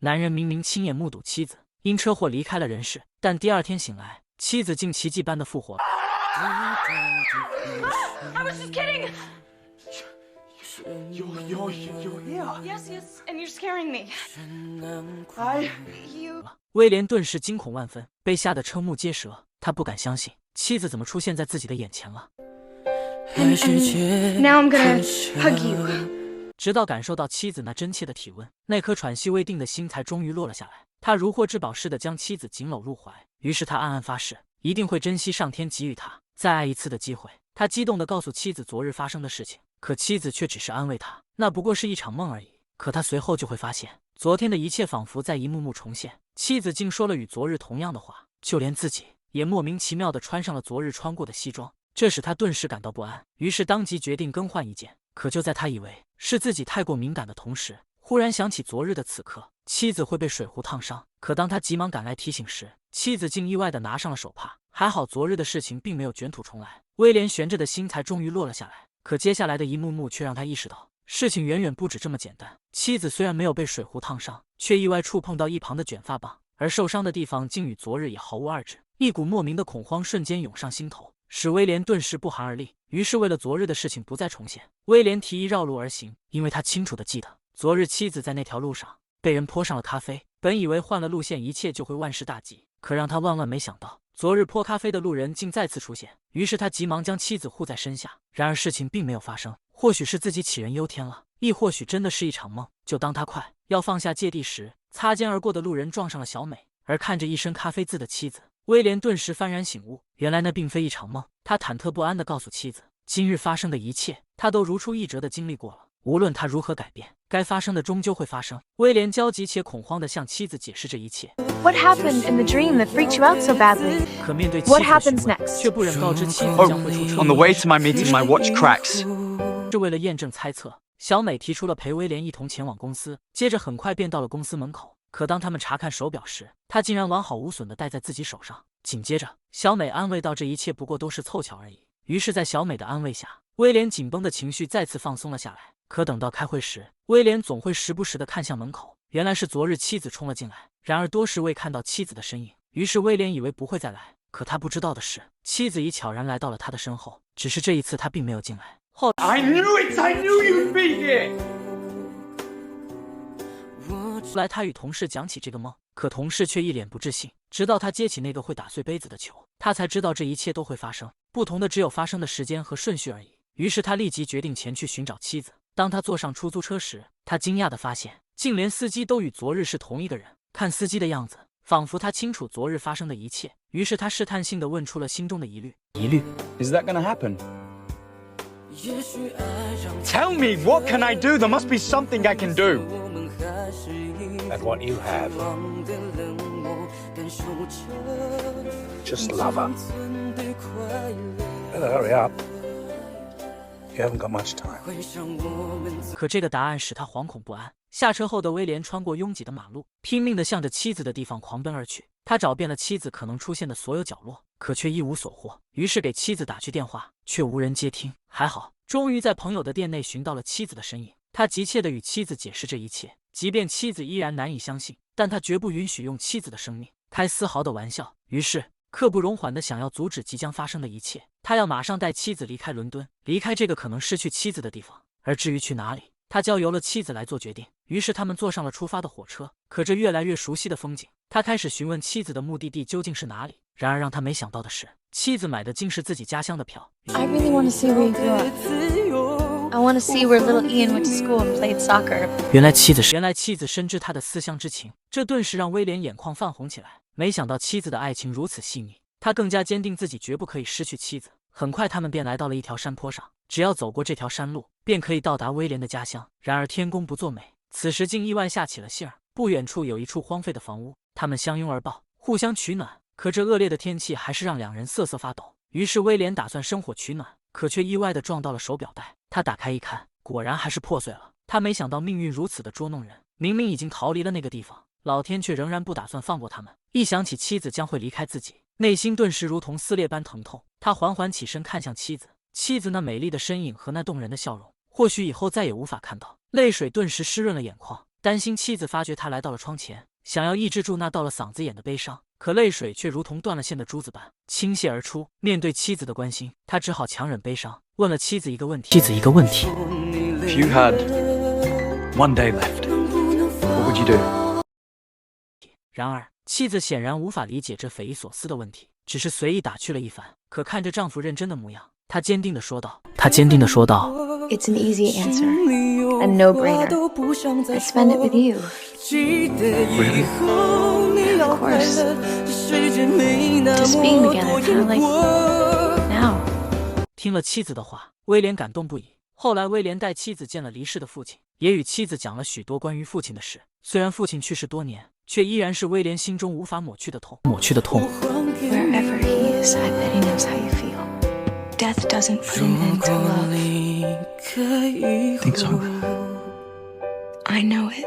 男人明明亲眼目睹妻子因车祸离开了人世，但第二天醒来，妻子竟奇迹般的复活了。I was just kidding. You're here. Yes, yes, and you're scaring me. You. 威廉顿时惊恐万分，被吓得瞠目结舌。他不敢相信妻子怎么出现在自己的眼前了。And now I'm gonna hug you. 直到感受到妻子那真切的体温，那颗喘息未定的心才终于落了下来。他如获至宝似的将妻子紧搂入怀，于是他暗暗发誓，一定会珍惜上天给予他再爱一次的机会。他激动地告诉妻子昨日发生的事情，可妻子却只是安慰他，那不过是一场梦而已。可他随后就会发现，昨天的一切仿佛在一幕幕重现。妻子竟说了与昨日同样的话，就连自己也莫名其妙地穿上了昨日穿过的西装，这使他顿时感到不安，于是当即决定更换一件。可就在他以为是自己太过敏感的同时，忽然想起昨日的此刻，妻子会被水壶烫伤。可当他急忙赶来提醒时，妻子竟意外地拿上了手帕。还好昨日的事情并没有卷土重来，威廉悬着的心才终于落了下来。可接下来的一幕幕却让他意识到，事情远远不止这么简单。妻子虽然没有被水壶烫伤，却意外触碰到一旁的卷发棒，而受伤的地方竟与昨日也毫无二致。一股莫名的恐慌瞬间涌上心头，使威廉顿时不寒而栗。于是为了昨日的事情不再重现，威廉提议绕路而行，因为他清楚地记得昨日妻子在那条路上被人泼上了咖啡。本以为换了路线一切就会万事大吉，可让他万万没想到，昨日泼咖啡的路人竟再次出现。于是他急忙将妻子护在身下，然而事情并没有发生。或许是自己杞人忧天了，亦或许真的是一场梦。就当他快要放下芥蒂时，擦肩而过的路人撞上了小美，而看着一身咖啡渍的妻子，威廉顿时幡然醒悟，原来那并非一场梦。他忐忑不安地告诉妻子，今日发生的一切他都如出一辙地经历过了，无论他如何改变，该发生的终究会发生。威廉焦急且恐慌地向妻子解释这一切。 What happened in the dream that freaked you out so badly? 可面对妻子的 What happens 询问， next? 却不忍告知妻子 Oh, 将会出车 on the way to my meeting, my watch cracks. 是为了验证猜测，小美提出了陪威廉一同前往公司，接着很快便到了公司门口。可当他们查看手表时，他竟然完好无损地戴在自己手上。紧接着，小美安慰道：“这一切不过都是凑巧而已。”于是，在小美的安慰下，威廉紧绷的情绪再次放松了下来。可等到开会时，威廉总会时不时地看向门口，原来是昨日妻子冲了进来。然而多时未看到妻子的身影，于是威廉以为不会再来。可他不知道的是，妻子已悄然来到了他的身后，只是这一次他并没有进来。后 I knew it! I knew you'd be here! 来，他与同事讲起这个梦，可同事却一脸不置信。直到他接起那个会打碎杯子的球，他才知道这一切都会发生，不同的只有发生的时间和顺序而已。于是他立即决定前去寻找妻子。当他坐上出租车时，他惊讶地发现，竟连司机都与昨日是同一个人。看司机的样子，仿佛他清楚昨日发生的一切。于是他试探性地问出了心中的疑虑。 Is that gonna happen? Tell me, what can I do? There must be something I can do. And what you have. Just love her. Better hurry up. You haven't got much time. 可这个答案使他惶恐不安。下车后的威廉穿过拥挤的马路，拼命地向着妻子的地方狂奔而去。他找遍了妻子可能出现的所有角落，可却一无所获。于是给妻子打去电话，却无人接听。还好，终于在朋友的店内寻到了妻子的身影。他急切地与妻子解释这一切，即便妻子依然难以相信，但他绝不允许用妻子的生命开丝毫的玩笑。于是刻不容缓地想要阻止即将发生的一切，他要马上带妻子离开伦敦，离开这个可能失去妻子的地方。而至于去哪里，他交由了妻子来做决定。于是他们坐上了出发的火车。可这越来越熟悉的风景，他开始询问妻子的目的地究竟是哪里。然而让他没想到的是，妻子买的竟是自己家乡的票。 I really want to see where you grew up. I want to see where little Ian went to school and played soccer. 原来妻子深知他的思乡之情，这顿时让威廉眼眶泛红起来。没想到妻子的爱情如此细腻，他更加坚定自己绝不可以失去妻子。很快他们便来到了一条山坡上，只要走过这条山路，便可以到达威廉的家乡。然而天公不作美，此时竟意外下起了杏儿。不远处有一处荒废的房屋，他们相拥而抱，互相取暖。可这恶劣的天气还是让两人瑟瑟发抖。于是威廉打算生火取暖，可却意外地撞到了手表带。他打开一看，果然还是破碎了。他没想到命运如此的捉弄人，明明已经逃离了那个地方，老天却仍然不打算放过他们。一想起妻子将会离开自己，内心顿时如同撕裂般疼痛。他缓缓起身看向妻子，妻子那美丽的身影和那动人的笑容，或许以后再也无法看到。泪水顿时湿润了眼眶，担心妻子发觉他来到了窗前，想要抑制住那到了嗓子眼的悲伤，可泪水却如同断了线的珠子般倾泻而出。面对妻子的关心，他只好强忍悲伤，问了妻子一个问题。 If you had one day left, what would you do? 然而，妻子显然无法理解这匪夷所思的问题，只是随意打趣了一番。可看着丈夫认真的模样，她坚定地说道：“ It's an easy answer, a no-brainer. I spend it with you. Really? Of course. Just being together, kind of like now.” 听了妻子的话，威廉感动不已。后来，威廉带妻子见了离世的父亲，也与妻子讲了许多关于父亲的事。虽然父亲去世多年，却依然是威廉心中无法抹去的痛。 Wherever he is, I bet he knows how you feel. Death doesn't put an end to love. Think so? I know it.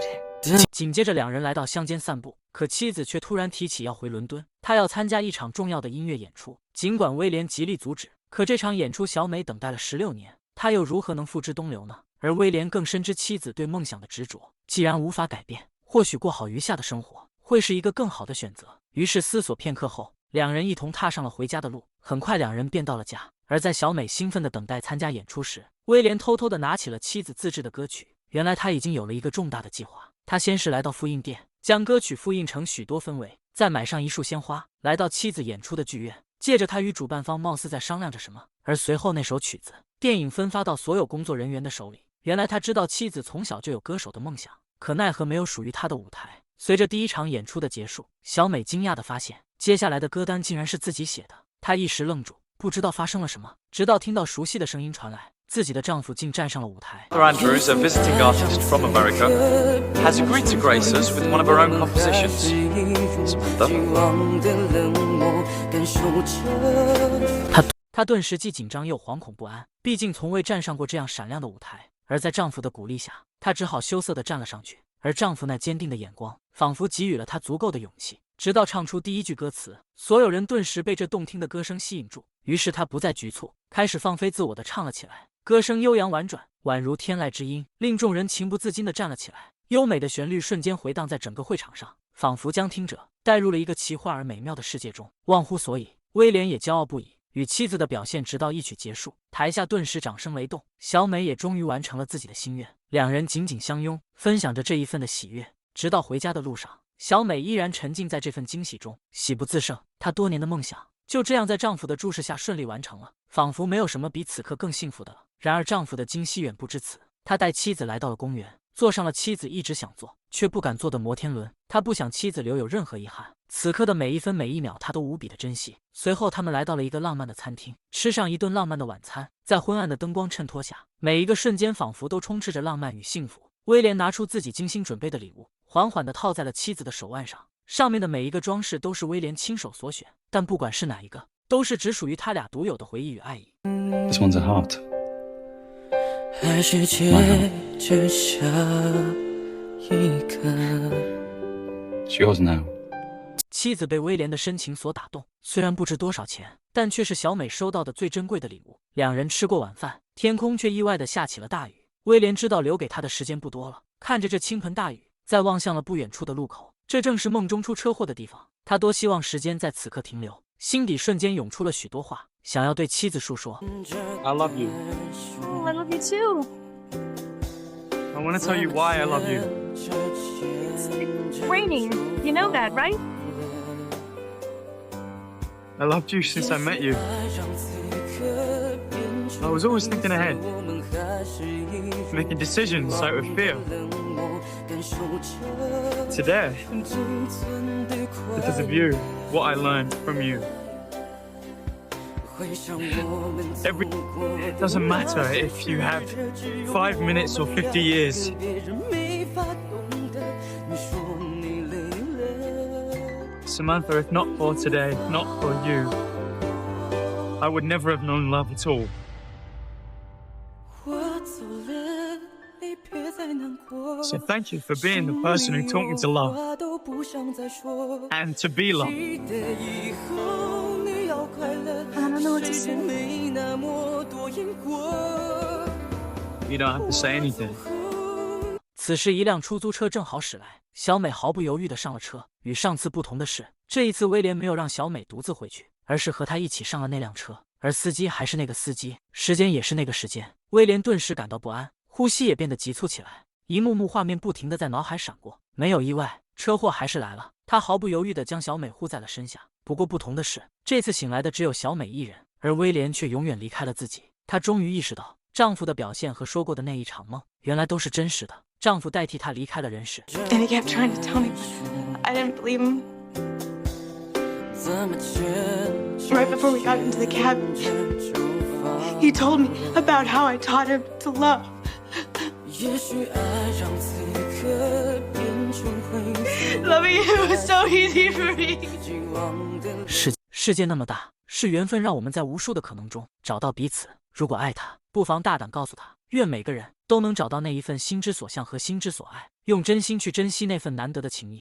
紧接着，两人来到乡间散步，可妻子却突然提起要回伦敦，她要参加一场重要的音乐演出。尽管威廉极力阻止，可这场演出小美等待了16年，她又如何能付之东流呢？而威廉更深知妻子对梦想的执着，既然无法改变，或许过好余下的生活会是一个更好的选择。于是思索片刻后，两人一同踏上了回家的路。很快，两人便到了家。而在小美兴奋地等待参加演出时，威廉偷偷地拿起了妻子自制的歌曲。原来他已经有了一个重大的计划。他先是来到复印店，将歌曲复印成许多分位，再买上一束鲜花，来到妻子演出的剧院。借着他与主办方貌似在商量着什么，而随后那首曲子电影分发到所有工作人员的手里。原来他知道妻子从小就有歌手的梦想，可奈何没有属于他的舞台。随着第一场演出的结束，小美惊讶地发现，接下来的歌单竟然是自己写的。她一时愣住，不知道发生了什么，直到听到熟悉的声音传来，自己的丈夫竟站上了舞台。 Mother Andrews, a visiting artist from America, has agreed to grace us with one of her own compositions. Samantha? 她顿时既紧张又惶恐不安，毕竟从未站上过这样闪亮的舞台。而在丈夫的鼓励下，她只好羞涩地站了上去。而丈夫那坚定的眼光，仿佛给予了她足够的勇气。直到唱出第一句歌词，所有人顿时被这动听的歌声吸引住。于是她不再局促，开始放飞自我地唱了起来。歌声悠扬婉转，宛如天籁之音，令众人情不自禁地站了起来。优美的旋律瞬间回荡在整个会场上，仿佛将听者带入了一个奇幻而美妙的世界中，忘乎所以。威廉也骄傲不已，与妻子的表现直到一曲结束，台下顿时掌声雷动。小美也终于完成了自己的心愿，两人紧紧相拥，分享着这一份的喜悦。直到回家的路上，小美依然沉浸在这份惊喜中，喜不自胜。她多年的梦想就这样在丈夫的注视下顺利完成了，仿佛没有什么比此刻更幸福的了。然而丈夫的惊喜远不至此，他带妻子来到了公园，坐上了妻子一直想坐却不敢坐的摩天轮。他不想妻子留有任何遗憾，此刻的每一分每一秒他都无比的珍惜。随后他们来到了一个浪漫的餐厅，吃上一顿浪漫的晚餐。在昏暗的灯光衬托下，每一个瞬间仿佛都充斥着浪漫与幸福。威廉拿出自己精心准备的礼物，缓缓地套在了妻子的手腕上，上面的每一个装饰都是威廉亲手所选，但不管是哪一个，都是只属于他俩独有的回忆与爱意。 This one's a heart. 还是结只下一个。 It's yours now. 妻子被威廉的深情所打动，虽然不值多少钱，但却是小美收到的最珍贵的礼物。两人吃过晚饭，天空却意外地下起了大雨。威廉知道留给他的时间不多了，看着这倾盆大雨，再望向了不远处的路口，这正是梦中出车祸的地方。他多希望时间在此刻停留，心底瞬间涌出了许多话，想要对妻子述说。 I love you. Oh, I love you too. I want to tell you why I love you. It's raining. You know that, right? I loved you since I met you. I was always thinking ahead, making decisions out of fear. Today, because of you, what I learned from you. It doesn't matter if you have 5 minutes or 50 years. Samantha, if not for today, not for you, I would never have known love at all. So thank you for being the person who taught me to love and to be loved. I don't know what to say. You don't have to say anything. 此时一辆出租车正好驶来，小美毫不犹豫地上了车。与上次不同的是，这一次威廉没有让小美独自回去，而是和她一起上了那辆车，而司机还是那个司机，时间也是那个时间。威廉顿时感到不安，呼吸也变得急促起来，一幕幕画面不停地在脑海闪过。没有意外，车祸还是来了。他毫不犹豫地将小美护在了身下。不过不同的是，这次醒来的只有小美一人，而威廉却永远离开了自己。她终于意识到，丈夫的表现和说过的那一场梦，原来都是真实的。丈夫代替她离开了人世。 And he kept trying to tell me, but I didn't believe him. Right before we got into the cab, he told me about how I taught him to love. Loving you was so easy for me. 世界那么大，是缘分让我们在无数的可能中找到彼此。如果爱他，不妨大胆告诉他，愿每个人都能找到那一份心之所向和心之所爱，用真心去珍惜那份难得的情谊。